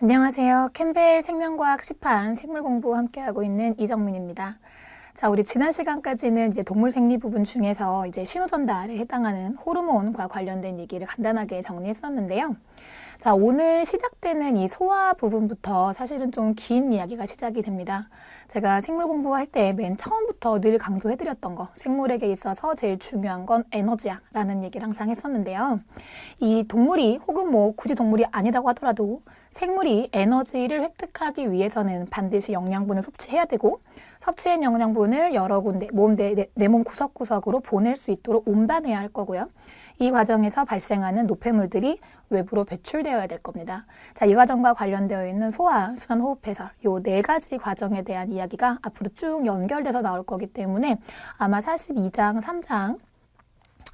안녕하세요. 캠벨 생명과학 시판 생물 공부 함께하고 있는 이정민입니다. 자, 우리 지난 시간까지는 이제 동물 생리 부분 중에서 이제 신호전달에 해당하는 호르몬과 관련된 얘기를 간단하게 정리했었는데요. 자, 오늘 시작되는 이 소화 부분부터 사실은 좀 긴 이야기가 시작이 됩니다. 제가 생물 공부할 때 맨 처음부터 늘 강조해드렸던 거, 생물에게 있어서 제일 중요한 건 에너지야 라는 얘기를 항상 했었는데요. 이 동물이 혹은 뭐 굳이 동물이 아니라고 하더라도 생물이 에너지를 획득하기 위해서는 반드시 영양분을 섭취해야 되고, 섭취한 영양분을 여러 군데 내 몸 구석구석으로 보낼 수 있도록 운반해야 할 거고요. 이 과정에서 발생하는 노폐물들이 외부로 배출되어야 될 겁니다. 자, 이 과정과 관련되어 있는 소화, 순환, 호흡, 배설, 요 네 가지 과정에 대한 이야기가 앞으로 쭉 연결돼서 나올 거기 때문에 아마 42장, 3장,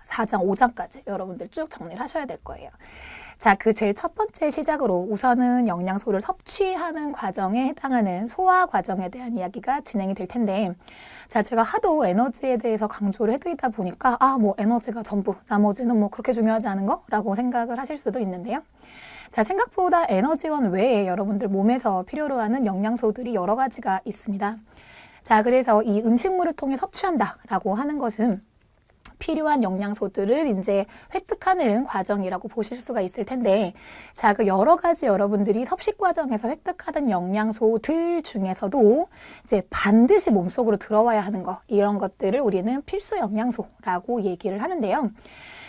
4장, 5장까지 여러분들 쭉 정리를 하셔야 될 거예요. 자, 그 제일 첫 번째 시작으로 우선은 영양소를 섭취하는 과정에 해당하는 소화 과정에 대한 이야기가 진행이 될 텐데, 자, 제가 하도 에너지에 대해서 강조를 해드리다 보니까 뭐 에너지가 전부, 나머지는 뭐 그렇게 중요하지 않은 거라고 생각을 하실 수도 있는데요. 자, 생각보다 에너지원 외에 여러분들 몸에서 필요로 하는 영양소들이 여러 가지가 있습니다. 자, 그래서 이 음식물을 통해 섭취한다라고 하는 것은 필요한 영양소들을 이제 획득하는 과정이라고 보실 수가 있을 텐데, 자, 그 여러 가지 여러분들이 섭식 과정에서 획득하던 영양소들 중에서도 이제 반드시 몸속으로 들어와야 하는 거, 이런 것들을 우리는 필수 영양소라고 얘기를 하는데요.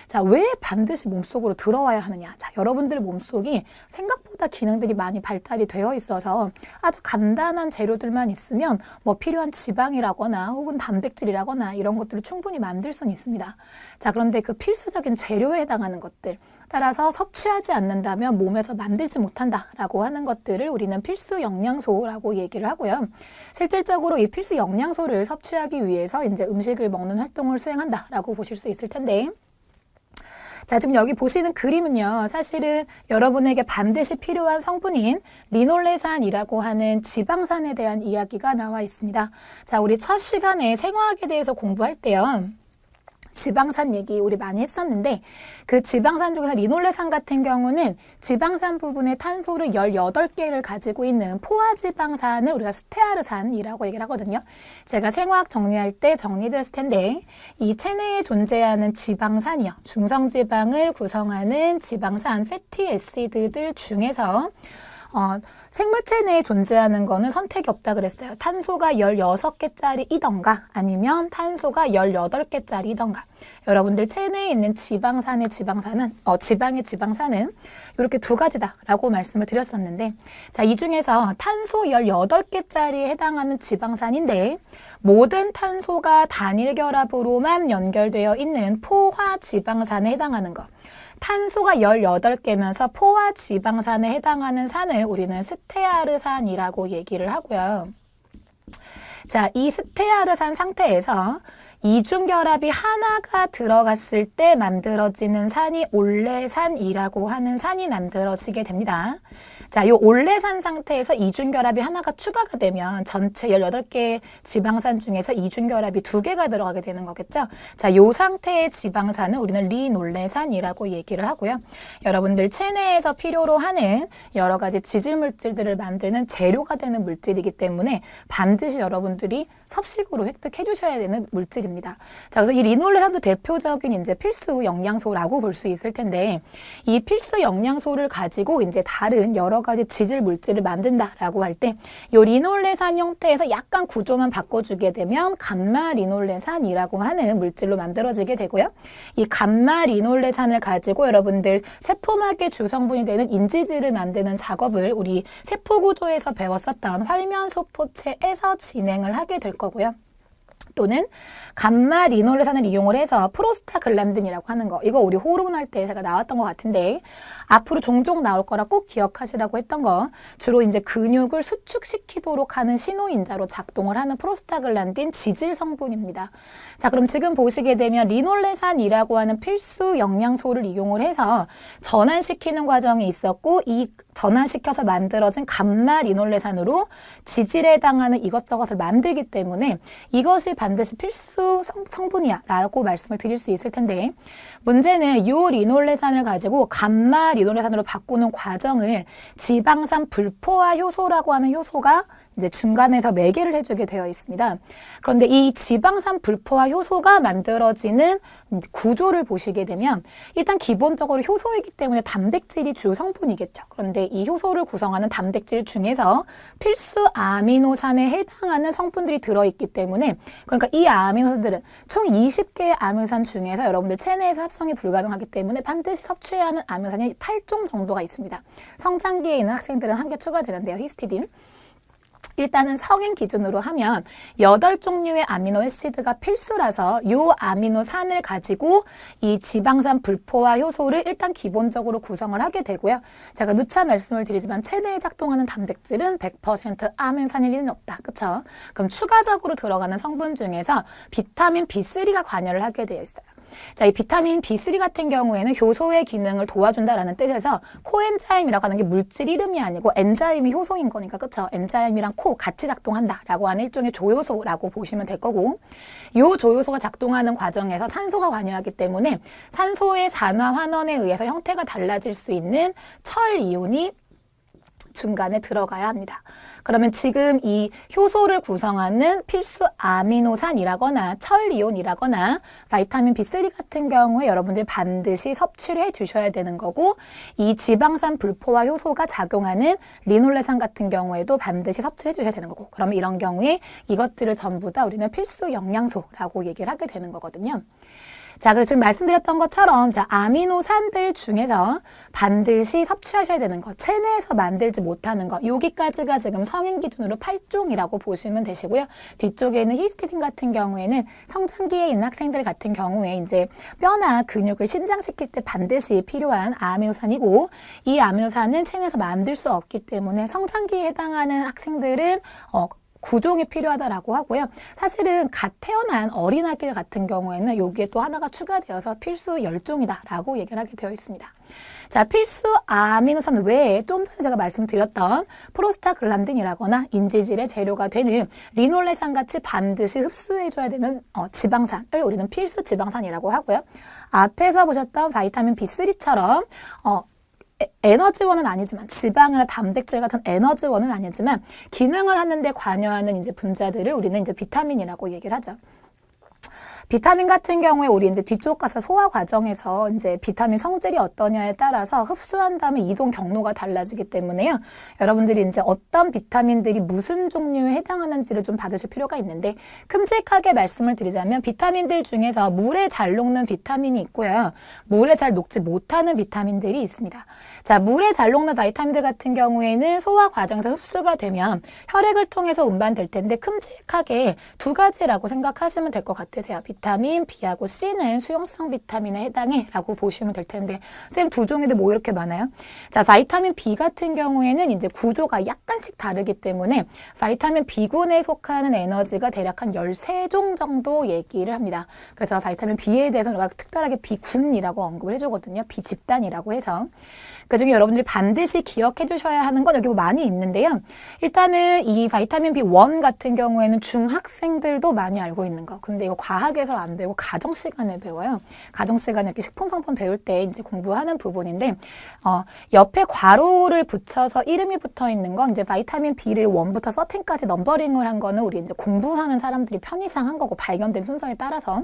자, 왜 반드시 몸속으로 들어와야 하느냐? 자, 여러분들 몸속이 생각보다 기능들이 많이 발달이 되어 있어서 아주 간단한 재료들만 있으면 뭐 필요한 지방이라거나 혹은 단백질이라거나 이런 것들을 충분히 만들 수는 있습니다. 자, 그런데 그 필수적인 재료에 해당하는 것들, 따라서 섭취하지 않는다면 몸에서 만들지 못한다라고 하는 것들을 우리는 필수 영양소라고 얘기를 하고요. 실질적으로 이 필수 영양소를 섭취하기 위해서 이제 음식을 먹는 활동을 수행한다라고 보실 수 있을 텐데, 자, 지금 여기 보시는 그림은요, 사실은 여러분에게 반드시 필요한 성분인 리놀레산이라고 하는 지방산에 대한 이야기가 나와 있습니다. 자, 우리 첫 시간에 생화학에 대해서 공부할 때요, 지방산 얘기 우리 많이 했었는데, 그 지방산 중에서 리놀레산 같은 경우는 지방산 부분의 탄소를 18개를 가지고 있는 포화지방산을 우리가 스테아르산이라고 얘기를 하거든요. 제가 생화학 정리할 때 정리드렸을 텐데, 이 체내에 존재하는 지방산이요, 중성지방을 구성하는 지방산, 패티 애시드들 중에서 생물체 내에 존재하는 거는 선택이 없다 그랬어요. 탄소가 16개짜리이던가 아니면 탄소가 18개짜리이던가. 여러분들 체내에 있는 지방의 지방산은 이렇게 두 가지다라고 말씀을 드렸었는데, 자, 이 중에서 탄소 18개짜리에 해당하는 지방산인데, 모든 탄소가 단일 결합으로만 연결되어 있는 포화 지방산에 해당하는 것. 탄소가 18개면서 포화 지방산에 해당하는 산을 우리는 스테아르산이라고 얘기를 하고요. 자, 이 스테아르산 상태에서 이중결합이 하나가 들어갔을 때 만들어지는 산이 올레산이라고 하는 산이 만들어지게 됩니다. 자, 이 올레산 상태에서 이중결합이 하나가 추가가 되면 전체 18개 지방산 중에서 이중결합이 2개가 들어가게 되는 거겠죠. 자, 이 상태의 지방산은 우리는 리놀레산이라고 얘기를 하고요. 여러분들 체내에서 필요로 하는 여러 가지 지질물질들을 만드는 재료가 되는 물질이기 때문에 반드시 여러분들이 섭식으로 획득해 주셔야 되는 물질입니다. 자, 그래서 이 리놀레산도 대표적인 이제 필수 영양소라고 볼 수 있을 텐데, 이 필수 영양소를 가지고 이제 다른 여러 가지 지질 물질을 만든다라고 할 때, 이 리놀레산 형태에서 약간 구조만 바꿔주게 되면 감마 리놀레산이라고 하는 물질로 만들어지게 되고요. 이 감마 리놀레산을 가지고 여러분들 세포막의 주성분이 되는 인지질을 만드는 작업을 우리 세포구조에서 배웠었던 활면소포체에서 진행을 하게 될 거고요. 또는 감마 리놀레산을 이용을 해서 프로스타글란딘이라고 하는 거, 이거 우리 호르몬 할 때 제가 나왔던 것 같은데 앞으로 종종 나올 거라 꼭 기억하시라고 했던 거, 주로 이제 근육을 수축시키도록 하는 신호인자로 작동을 하는 프로스타글란딘 지질 성분입니다. 자, 그럼 지금 보시게 되면 리놀레산이라고 하는 필수 영양소를 이용을 해서 전환시키는 과정이 있었고, 이 전환시켜서 만들어진 감마 리놀레산으로 지질에 해당하는 이것저것을 만들기 때문에 이것이 반드시 필수 성분이야 라고 말씀을 드릴 수 있을 텐데 문제는 이 리놀레산을 가지고 감마 리놀레산으로 바꾸는 과정을 지방산 불포화 효소라고 하는 효소가 이제 중간에서 매개를 해주게 되어 있습니다. 그런데 이 지방산 불포화 효소가 만들어지는 이제 구조를 보시게 되면 일단 기본적으로 효소이기 때문에 단백질이 주 성분이겠죠. 그런데 이 효소를 구성하는 단백질 중에서 필수 아미노산에 해당하는 성분들이 들어있기 때문에 그러니까 이 아미노산들은 총 20개의 아미노산 중에서 여러분들 체내에서 합성이 불가능하기 때문에 반드시 섭취해야 하는 아미노산이 8종 정도가 있습니다. 성장기에 있는 학생들은 한 개 추가되는데요. 히스티딘. 일단은 성인 기준으로 하면 8종류의 아미노애시드가 필수라서 이 아미노산을 가지고 이 지방산 불포화 효소를 일단 기본적으로 구성을 하게 되고요. 제가 누차 말씀을 드리지만 체내에 작동하는 단백질은 100% 아미노산일 리는 없다. 그쵸? 그럼 추가적으로 들어가는 성분 중에서 비타민 B3가 관여를 하게 되어 있어요. 자, 이 비타민 B3 같은 경우에는 효소의 기능을 도와준다라는 뜻에서 코엔자임이라고 하는 게 물질 이름이 아니고 엔자임이 효소인 거니까 그쵸? 엔자임이랑 코 같이 작동한다라고 하는 일종의 조효소라고 보시면 될 거고 이 조효소가 작동하는 과정에서 산소가 관여하기 때문에 산소의 산화 환원에 의해서 형태가 달라질 수 있는 철 이온이 중간에 들어가야 합니다. 그러면 지금 이 효소를 구성하는 필수 아미노산이라거나 철이온이라거나 바이타민 B3 같은 경우에 여러분들이 반드시 섭취를 해 주셔야 되는 거고 이 지방산 불포화 효소가 작용하는 리놀레산 같은 경우에도 반드시 섭취해 주셔야 되는 거고 그러면 이런 경우에 이것들을 전부 다 우리는 필수 영양소라고 얘기를 하게 되는 거거든요. 자, 그래서 지금 말씀드렸던 것처럼 자, 아미노산들 중에서 반드시 섭취하셔야 되는 것, 체내에서 만들지 못하는 것, 여기까지가 지금 성인 기준으로 8종이라고 보시면 되시고요. 뒤쪽에 있는 히스티딘 같은 경우에는 성장기에 있는 학생들 같은 경우에 이제 뼈나 근육을 신장시킬 때 반드시 필요한 아미노산이고 이 아미노산은 체내에서 만들 수 없기 때문에 성장기에 해당하는 학생들은 구종이 필요하다라고 하고요. 사실은 갓 태어난 어린아기 같은 경우에는 여기에 또 하나가 추가되어서 필수 10종이다라고 얘기를 하게 되어 있습니다. 자, 필수 아미노산 외에 좀 전에 제가 말씀드렸던 프로스타글란딘이라거나 인지질의 재료가 되는 리놀레산 같이 반드시 흡수해줘야 되는 지방산을 우리는 필수 지방산이라고 하고요. 앞에서 보셨던 바이타민 B3처럼 에너지원은 아니지만 지방이나 단백질 같은 에너지원은 아니지만 기능을 하는데 관여하는 이제 분자들을 우리는 이제 비타민이라고 얘기를 하죠. 비타민 같은 경우에 우리 이제 뒤쪽 가서 소화 과정에서 이제 비타민 성질이 어떠냐에 따라서 흡수한 다음에 이동 경로가 달라지기 때문에요. 여러분들이 이제 어떤 비타민들이 무슨 종류에 해당하는지를 좀 받으실 필요가 있는데 큼직하게 말씀을 드리자면 비타민들 중에서 물에 잘 녹는 비타민이 있고요. 물에 잘 녹지 못하는 비타민들이 있습니다. 자, 물에 잘 녹는 비타민들 같은 경우에는 소화 과정에서 흡수가 되면 혈액을 통해서 운반될 텐데 큼직하게 두 가지라고 생각하시면 될 것 같으세요. 비타민 B하고 C는 수용성 비타민에 해당해 라고 보시면 될 텐데 쌤 두 종인데 뭐 이렇게 많아요? 자, 바이타민 B 같은 경우에는 이제 구조가 약간씩 다르기 때문에 바이타민 B군에 속하는 에너지가 대략 한 13종 정도 얘기를 합니다. 그래서 바이타민 B에 대해서 우리가 특별하게 B군이라고 언급을 해주거든요. B집단이라고 해서. 그중에 여러분들이 반드시 기억해 주셔야 하는 건 여기 많이 있는데요. 일단은 이 바이타민 B1 같은 경우에는 중학생들도 많이 알고 있는 거. 근데 이거 과학에서 안 배우고 가정 시간에 배워요. 가정 시간에 이렇게 식품 성분 배울 때 이제 공부하는 부분인데 옆에 괄호를 붙여서 이름이 붙어 있는 건 이제 바이타민 B를 1부터 13까지 넘버링을 한 거는 우리 이제 공부하는 사람들이 편의상 한 거고 발견된 순서에 따라서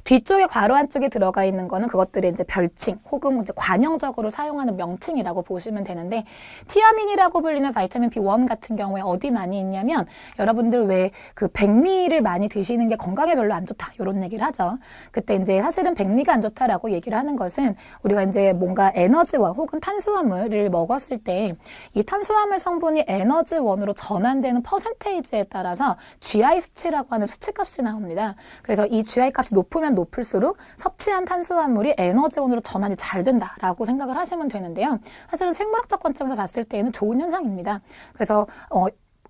뒤쪽에 괄호 안쪽에 들어가 있는 거는 그것들의 이제 별칭 혹은 이제 관형적으로 사용하는 명칭이라고 보시면 되는데 티아민이라고 불리는 바이타민 B1 같은 경우에 어디 많이 있냐면 여러분들 왜 그 백미를 많이 드시는 게 건강에 별로 안 좋다 이런 얘기를 하죠. 그때 이제 사실은 백미가 안 좋다라고 얘기를 하는 것은 우리가 이제 뭔가 에너지원 혹은 탄수화물을 먹었을 때 이 탄수화물 성분이 에너지원으로 전환되는 퍼센테이지에 따라서 GI 수치라고 하는 수치값이 나옵니다. 그래서 이 GI 값이 높으면 높을수록 섭취한 탄수화물이 에너지원으로 전환이 잘 된다라고 생각을 하시면 되는데요. 사실은 생물학적 관점에서 봤을 때에는 좋은 현상입니다. 그래서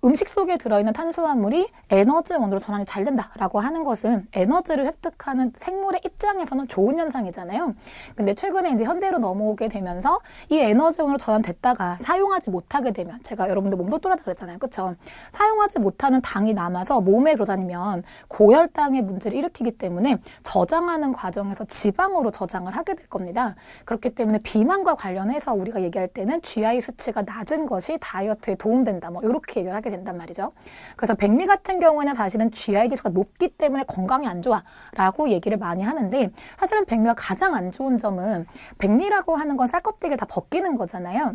음식 속에 들어있는 탄수화물이 에너지원으로 전환이 잘 된다라고 하는 것은 에너지를 획득하는 생물의 입장에서는 좋은 현상이잖아요. 근데 최근에 이제 현대로 넘어오게 되면서 이 에너지원으로 전환됐다가 사용하지 못하게 되면 제가 여러분들 몸도 똘하다 그랬잖아요. 그쵸? 사용하지 못하는 당이 남아서 몸에 돌아다니면 고혈당의 문제를 일으키기 때문에 저장하는 과정에서 지방으로 저장을 하게 될 겁니다. 그렇기 때문에 비만과 관련해서 우리가 얘기할 때는 GI 수치가 낮은 것이 다이어트에 도움된다. 뭐 이렇게 얘기를 하게 된단 말이죠. 그래서 백미 같은 경우에는 사실은 GI 지수가 높기 때문에 건강이 안 좋아 라고 얘기를 많이 하는데 사실은 백미가 가장 안 좋은 점은 백미라고 하는 건 쌀껍데기를 다 벗기는 거잖아요.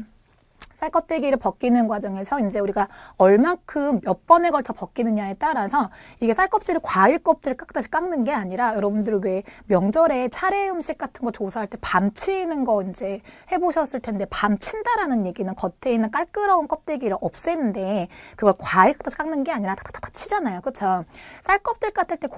쌀껍데기를 벗기는 과정에서 이제 우리가 얼만큼 몇 번에 걸쳐 벗기느냐에 따라서 이게 쌀껍질을 과일 껍질을 깎듯이 깎는 게 아니라 여러분들 왜 명절에 차례 음식 같은 거 조사할 때 밤치는 거 이제 해보셨을 텐데 밤친다라는 얘기는 겉에 있는 깔끄러운 껍데기를 없애는데 그걸 과일 깎듯이 깎는 게 아니라 탁탁탁 치잖아요. 그렇죠? 쌀껍질 깎을 때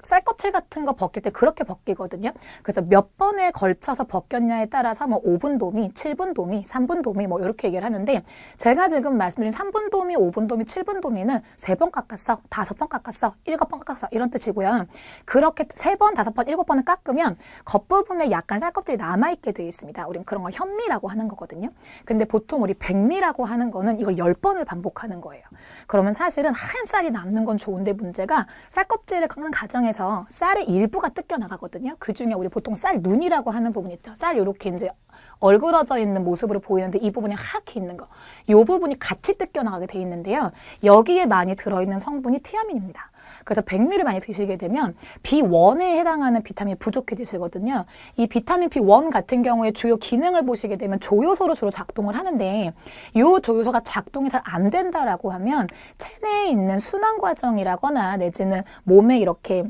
쌀껍질 같은 거 벗길 때 그렇게 벗기거든요. 그래서 몇 번에 걸쳐서 벗겼냐에 따라서 뭐 5분 도미, 7분 도미, 3분 도미 뭐 이렇게 얘기를 하는데 제가 지금 말씀드린 3분 도미, 5분 도미, 7분 도미는 3번 깎았어, 5번 깎았어, 7번 깎았어 이런 뜻이고요. 그렇게 3번, 5번, 7번을 깎으면 겉부분에 약간 쌀껍질이 남아있게 되어 있습니다. 우린 그런 걸 현미라고 하는 거거든요. 근데 보통 우리 백미라고 하는 거는 이걸 10번을 반복하는 거예요. 그러면 사실은 하얀 쌀이 남는 건 좋은데 문제가 쌀껍질을 깎는 과정에서 쌀의 일부가 뜯겨 나가거든요. 그 중에 우리 보통 쌀 눈이라고 하는 부분 있죠. 쌀 이렇게 이제 얼그러져 있는 모습으로 보이는데 이 부분이 하얗게 있는 거. 이 부분이 같이 뜯겨나가게 돼 있는데요. 여기에 많이 들어있는 성분이 티아민입니다. 그래서 백미를 많이 드시게 되면 B1에 해당하는 비타민이 부족해지시거든요. 이 비타민 B1 같은 경우에 주요 기능을 보시게 되면 조효소로 주로 작동을 하는데 이 조효소가 작동이 잘 안 된다라고 하면 체내에 있는 순환 과정이라거나 내지는 몸에 이렇게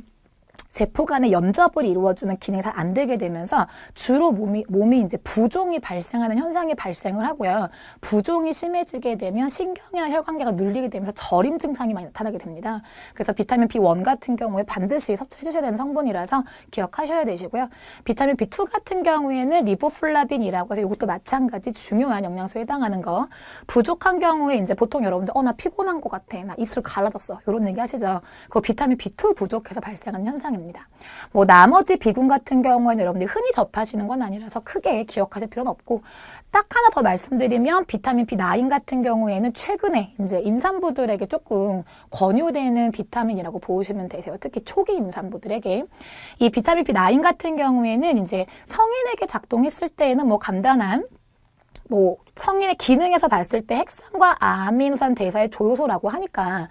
세포 간의 연접을 이루어주는 기능이 잘 안 되게 되면서 주로 몸이 이제 부종이 발생하는 현상이 발생을 하고요. 부종이 심해지게 되면 신경이나 혈관계가 눌리게 되면서 저림 증상이 많이 나타나게 됩니다. 그래서 비타민 B1 같은 경우에 반드시 섭취해 주셔야 되는 성분이라서 기억하셔야 되시고요. 비타민 B2 같은 경우에는 리보플라빈이라고 해서 이것도 마찬가지 중요한 영양소에 해당하는 거. 부족한 경우에 이제 보통 여러분들 나 피곤한 것 같아. 나 입술 갈라졌어. 이런 얘기 하시죠. 그거 비타민 B2 부족해서 발생하는 현상입니다. 뭐 나머지 비군 같은 경우에는 여러분들이 흔히 접하시는 건 아니라서 크게 기억하실 필요는 없고 딱 하나 더 말씀드리면 비타민 B9 같은 경우에는 최근에 이제 임산부들에게 조금 권유되는 비타민이라고 보시면 되세요. 특히 초기 임산부들에게 이 비타민 B9 같은 경우에는 이제 성인에게 작동했을 때에는 뭐 간단한 성인의 기능에서 봤을 때 핵산과 아미노산 대사의 조효소라고 하니까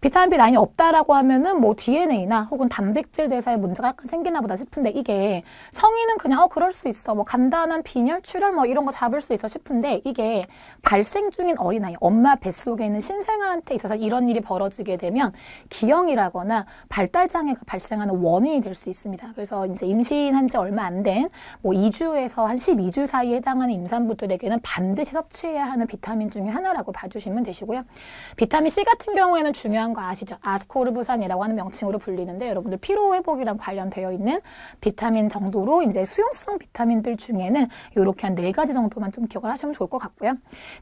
비타민 B9이 없다라고 하면은 뭐 DNA나 혹은 단백질 대사에 문제가 약간 생기나 보다 싶은데 이게 성인은 그냥 그럴 수 있어. 뭐 간단한 빈혈, 출혈 뭐 이런 거 잡을 수 있어 싶은데 이게 발생 중인 어린아이, 엄마 뱃속에 있는 신생아한테 있어서 이런 일이 벌어지게 되면 기형이라거나 발달 장애가 발생하는 원인이 될 수 있습니다. 그래서 이제 임신한 지 얼마 안 된 뭐 2주에서 한 12주 사이에 해당하는 임산부들에게는 반드시 섭취해야 하는 비타민 중에 하나라고 봐주시면 되시고요. 비타민 C 같은 경우에는 중요한 거 아시죠? 아스코르브산이라고 하는 명칭으로 불리는데 여러분들 피로 회복이랑 관련되어 있는 비타민 정도로 이제 수용성 비타민들 중에는 이렇게 한 4가지 정도만 좀 기억을 하시면 좋을 것 같고요.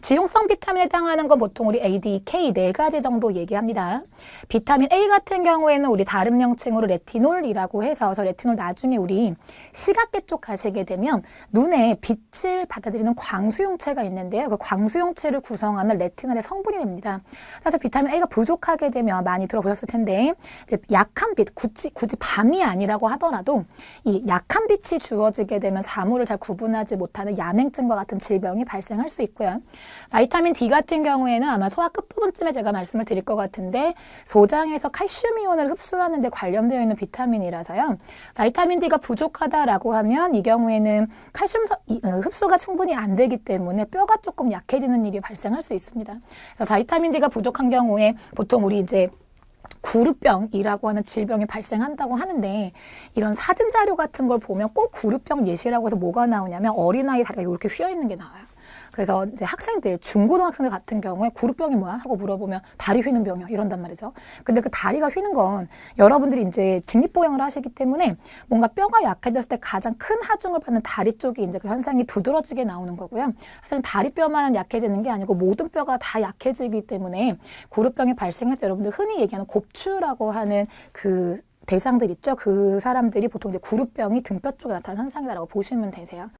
지용성 비타민에 해당하는 건 보통 우리 A, D, K 4가지 정도 얘기합니다. 비타민 A 같은 경우에는 우리 다른 명칭으로 레티놀이라고 해서 그래서 레티놀 나중에 우리 시각계 쪽 가시게 되면 눈에 빛을 받아들이는 광수용체가 있는데요. 그 광수용체를 구성하는 레티놀의 성분이 됩니다. 그래서 비타민 A가 부족하게 되면 많이 들어보셨을 텐데 이제 약한 빛, 굳이 밤이 아니라고 하더라도 이 약한 빛이 주어지게 되면 사물을 잘 구분하지 못하는 야맹증과 같은 질병이 발생할 수 있고요. 바이타민 D 같은 경우에는 아마 소화 끝부분쯤에 제가 말씀을 드릴 것 같은데 소장에서 칼슘 이온을 흡수하는 데 관련되어 있는 비타민이라서요. 바이타민 D가 부족하다라고 하면 이 경우에는 칼슘 흡수가 충분히 안 되기 때문에 뼈가 조금 약해지는 일이 발생할 수 있습니다. 그래서 바이타민 D가 부족한 경우에 보통 우리 이제 구루병이라고 하는 질병이 발생한다고 하는데 이런 사진 자료 같은 걸 보면 꼭 구루병 예시라고 해서 뭐가 나오냐면 어린아이 다리가 이렇게 휘어있는 게 나와요. 그래서 이제 학생들, 중고등학생들 같은 경우에 그룹병이 뭐야? 하고 물어보면 다리 휘는 병이야. 이런단 말이죠. 근데 그 다리가 휘는 건 여러분들이 이제 직립보행을 하시기 때문에 뭔가 뼈가 약해졌을 때 가장 큰 하중을 받는 다리 쪽이 이제 그 현상이 두드러지게 나오는 거고요. 사실은 다리뼈만 약해지는 게 아니고 모든 뼈가 다 약해지기 때문에 그룹병이 발생해서 여러분들 흔히 얘기하는 곱추라고 하는 그 대상들 있죠. 그 사람들이 보통 이제 그룹병이 등뼈 쪽에 나타나는 현상이라고 보시면 되세요.